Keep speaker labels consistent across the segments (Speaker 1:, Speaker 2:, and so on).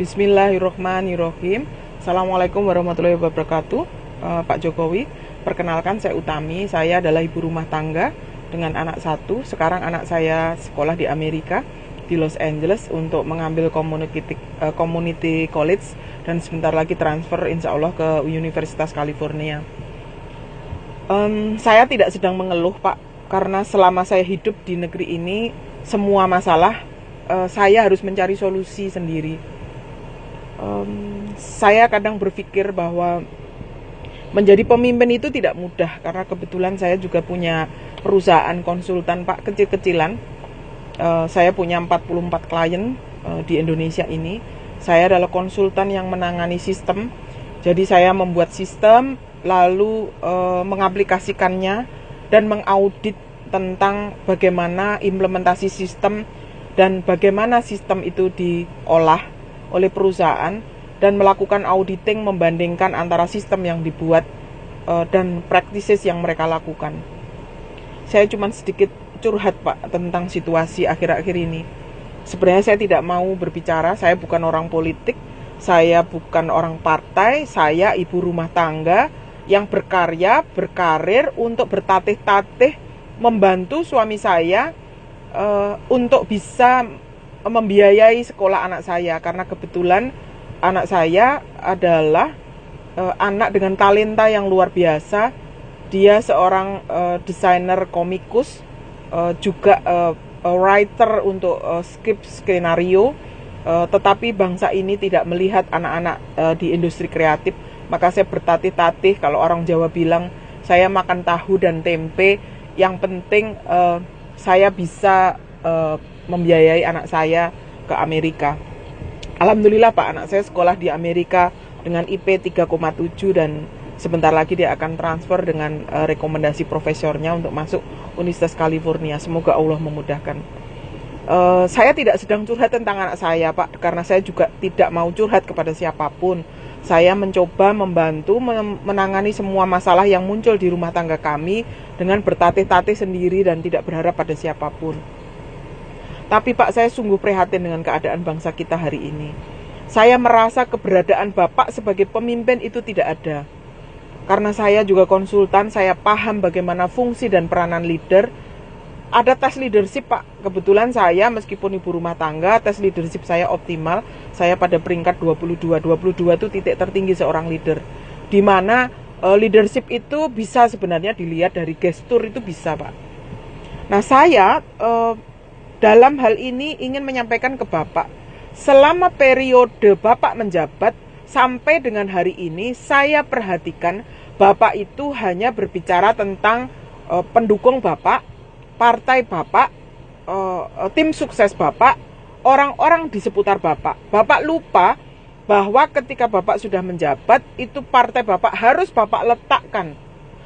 Speaker 1: Bismillahirrohmanirrohim. Assalamualaikum warahmatullahi wabarakatuh. Pak Jokowi, perkenalkan saya Utami. Saya adalah ibu rumah tangga dengan anak satu. Sekarang anak saya sekolah di Amerika, di Los Angeles, untuk mengambil community college, dan sebentar lagi transfer insya Allah ke Universitas California. Saya tidak sedang mengeluh, Pak, karena selama saya hidup di negeri ini, semua masalah saya harus mencari solusi sendiri. Saya kadang berpikir bahwa menjadi pemimpin itu tidak mudah, karena kebetulan saya juga punya perusahaan konsultan, Pak, kecil-kecilan. Saya punya 44 klien di Indonesia ini. Saya adalah konsultan yang menangani sistem. Jadi saya membuat sistem, lalu mengaplikasikannya dan mengaudit tentang bagaimana implementasi sistem dan bagaimana sistem itu diolah oleh perusahaan, dan melakukan auditing, membandingkan antara sistem yang dibuat dan practices yang mereka lakukan. Saya cuma sedikit curhat, Pak, tentang situasi akhir-akhir ini. Sebenarnya saya tidak mau berbicara, saya bukan orang politik, saya bukan orang partai, saya ibu rumah tangga yang berkarya, berkarir untuk bertatih-tatih membantu suami saya untuk bisa membiayai sekolah anak saya, karena kebetulan anak saya adalah anak dengan talenta yang luar biasa. Dia seorang desainer komikus, juga writer untuk skrip skenario, tetapi bangsa ini tidak melihat anak-anak di industri kreatif. Maka saya bertatih-tatih, kalau orang Jawa bilang, saya makan tahu dan tempe. Yang penting saya bisa membiayai anak saya ke Amerika. Alhamdulillah, Pak, anak saya sekolah di Amerika dengan IP 3,7 dan sebentar lagi dia akan transfer dengan rekomendasi profesornya untuk masuk Universitas California. Semoga Allah memudahkan. Saya tidak sedang curhat tentang anak saya, Pak, karena saya juga tidak mau curhat kepada siapapun. Saya mencoba membantu menangani semua masalah yang muncul di rumah tangga kami dengan bertatih-tatih sendiri dan tidak berharap pada siapapun. Tapi, Pak, saya sungguh prihatin dengan keadaan bangsa kita hari ini. Saya merasa keberadaan Bapak sebagai pemimpin itu tidak ada. Karena saya juga konsultan, saya paham bagaimana fungsi dan peranan leader. Ada tes leadership, Pak. Kebetulan saya, meskipun ibu rumah tangga, tes leadership saya optimal. Saya pada peringkat 22. 22 itu titik tertinggi seorang leader. Di mana leadership itu bisa sebenarnya dilihat dari gestur, itu bisa, Pak. Nah, saya dalam hal ini ingin menyampaikan ke Bapak, selama periode Bapak menjabat sampai dengan hari ini, saya perhatikan Bapak itu hanya berbicara tentang pendukung Bapak, partai Bapak, tim sukses Bapak, orang-orang di seputar Bapak. Bapak lupa bahwa ketika Bapak sudah menjabat, itu partai Bapak harus Bapak letakkan.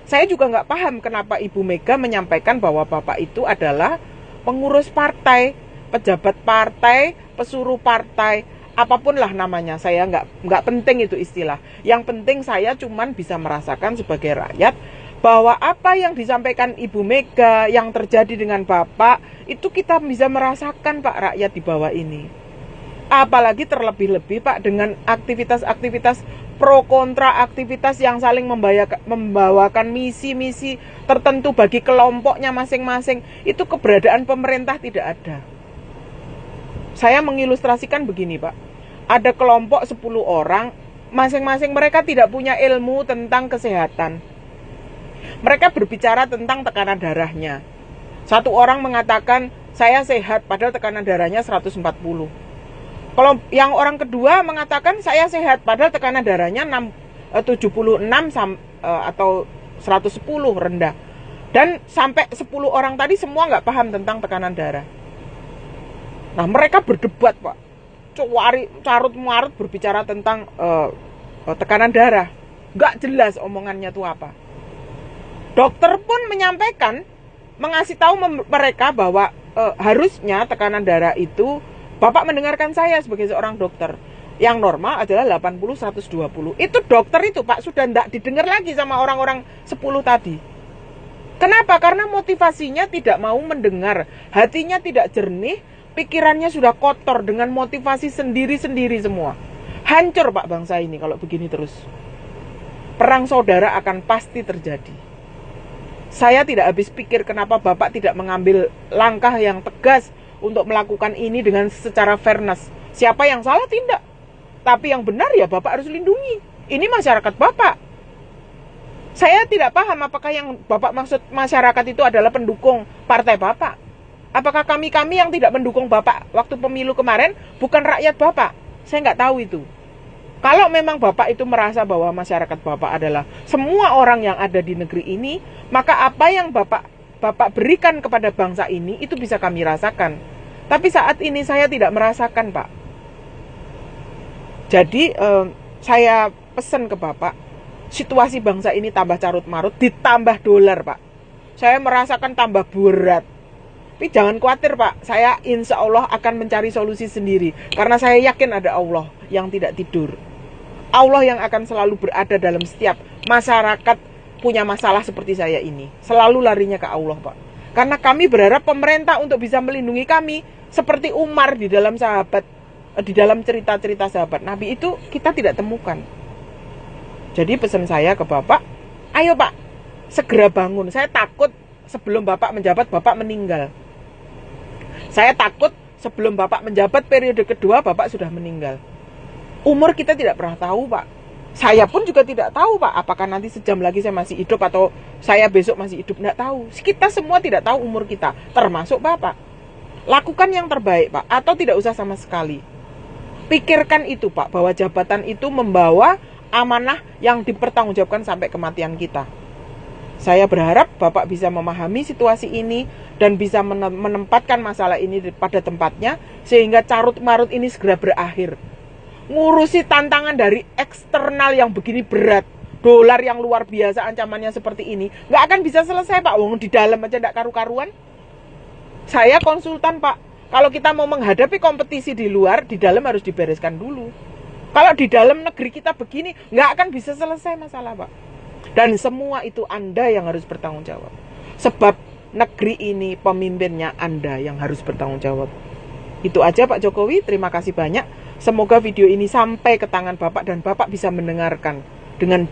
Speaker 1: Saya juga nggak paham kenapa Ibu Mega menyampaikan bahwa Bapak itu adalah pengurus partai, pejabat partai, pesuruh partai, apapun lah namanya. Saya nggak penting itu istilah. Yang penting saya cuman bisa merasakan sebagai rakyat bahwa apa yang disampaikan Ibu Mega, yang terjadi dengan Bapak, itu kita bisa merasakan, Pak, rakyat di bawah ini. Apalagi terlebih-lebih, Pak, dengan aktivitas-aktivitas pro kontra, aktivitas yang saling membawakan misi-misi tertentu bagi kelompoknya masing-masing. Itu keberadaan pemerintah tidak ada. Saya mengilustrasikan begini, Pak. Ada kelompok 10 orang, masing-masing mereka tidak punya ilmu tentang kesehatan. Mereka berbicara tentang tekanan darahnya. Satu orang mengatakan, saya sehat, padahal tekanan darahnya 140. Kalau yang orang kedua mengatakan, saya sehat, padahal tekanan darahnya 76 atau 110 rendah. Dan sampai 10 orang tadi semua nggak paham tentang tekanan darah. Nah, mereka berdebat, Pak. Carut-marut berbicara tentang tekanan darah. Nggak jelas omongannya itu apa. Dokter pun menyampaikan, mengasih tahu mereka bahwa harusnya tekanan darah itu, Bapak mendengarkan saya sebagai seorang dokter, yang normal adalah 80-120. Itu dokter itu, Pak, sudah tidak didengar lagi sama orang-orang 10 tadi. Kenapa? Karena motivasinya tidak mau mendengar, hatinya tidak jernih, Pikirannya sudah kotor dengan motivasi sendiri-sendiri semua. Hancur Pak bangsa ini kalau begini terus. Perang saudara akan pasti terjadi. Saya tidak habis pikir kenapa Bapak tidak mengambil langkah yang tegas untuk melakukan ini dengan secara fairness. Siapa yang salah tidak. Tapi yang benar ya Bapak harus lindungi. Ini masyarakat Bapak. Saya tidak paham apakah yang Bapak maksud masyarakat itu adalah pendukung partai Bapak. Apakah kami yang tidak mendukung Bapak waktu pemilu kemarin bukan rakyat Bapak? Saya nggak tahu itu. Kalau memang Bapak itu merasa bahwa masyarakat Bapak adalah semua orang yang ada di negeri ini, maka apa yang Bapak berikan kepada bangsa ini itu bisa kami rasakan. Tapi saat ini saya tidak merasakan Pak. Jadi saya pesan ke Bapak, situasi bangsa ini tambah carut-marut, ditambah dolar Pak. Saya merasakan tambah berat. Tapi jangan khawatir Pak, saya insya Allah akan mencari solusi sendiri. Karena saya yakin ada Allah yang tidak tidur. Allah yang akan selalu berada dalam setiap masyarakat punya masalah seperti saya ini. Selalu larinya ke Allah Pak. Karena kami berharap pemerintah untuk bisa melindungi kami. Seperti Umar di dalam cerita-cerita sahabat Nabi itu kita tidak temukan. Jadi pesan saya ke Bapak, ayo Pak, segera bangun. Saya takut sebelum Bapak menjabat, Bapak meninggal. Saya takut sebelum Bapak menjabat periode kedua, Bapak sudah meninggal. Umur kita tidak pernah tahu Pak. Saya pun juga tidak tahu Pak, apakah nanti sejam lagi saya masih hidup atau saya besok masih hidup, tidak tahu. Kita semua tidak tahu umur kita, termasuk Bapak. Lakukan yang terbaik Pak, atau tidak usah sama sekali. Pikirkan itu Pak, bahwa jabatan itu membawa amanah yang dipertanggungjawabkan sampai kematian kita. Saya berharap Bapak bisa memahami situasi ini dan bisa menempatkan masalah ini pada tempatnya sehingga carut-marut ini segera berakhir. Ngurusi tantangan dari eksternal yang begini berat, dolar yang luar biasa ancamannya seperti ini, nggak akan bisa selesai Pak. Wong di dalam aja nggak karu-karuan. Saya konsultan Pak. Kalau kita mau menghadapi kompetisi di luar, di dalam harus dibereskan dulu. Kalau di dalam negeri kita begini, nggak akan bisa selesai masalah Pak. Dan semua itu Anda yang harus bertanggung jawab. Sebab negeri ini pemimpinnya Anda yang harus bertanggung jawab. Itu aja Pak Jokowi, terima kasih banyak. Semoga video ini sampai ke tangan Bapak dan Bapak bisa mendengarkan dengan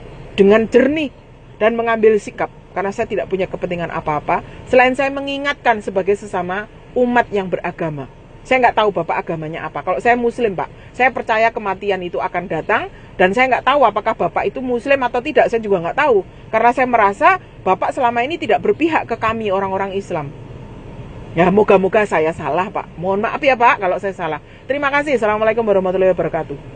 Speaker 1: jernih dan mengambil sikap. Karena saya tidak punya kepentingan apa-apa selain saya mengingatkan sebagai sesama umat yang beragama. Saya nggak tahu Bapak agamanya apa. Kalau saya Muslim Pak, saya percaya kematian itu akan datang. Dan saya nggak tahu apakah Bapak itu Muslim atau tidak. Saya juga nggak tahu. Karena saya merasa Bapak selama ini tidak berpihak ke kami orang-orang Islam. Ya moga-moga saya salah Pak. Mohon maaf ya Pak kalau saya salah. Terima kasih. Assalamualaikum warahmatullahi wabarakatuh.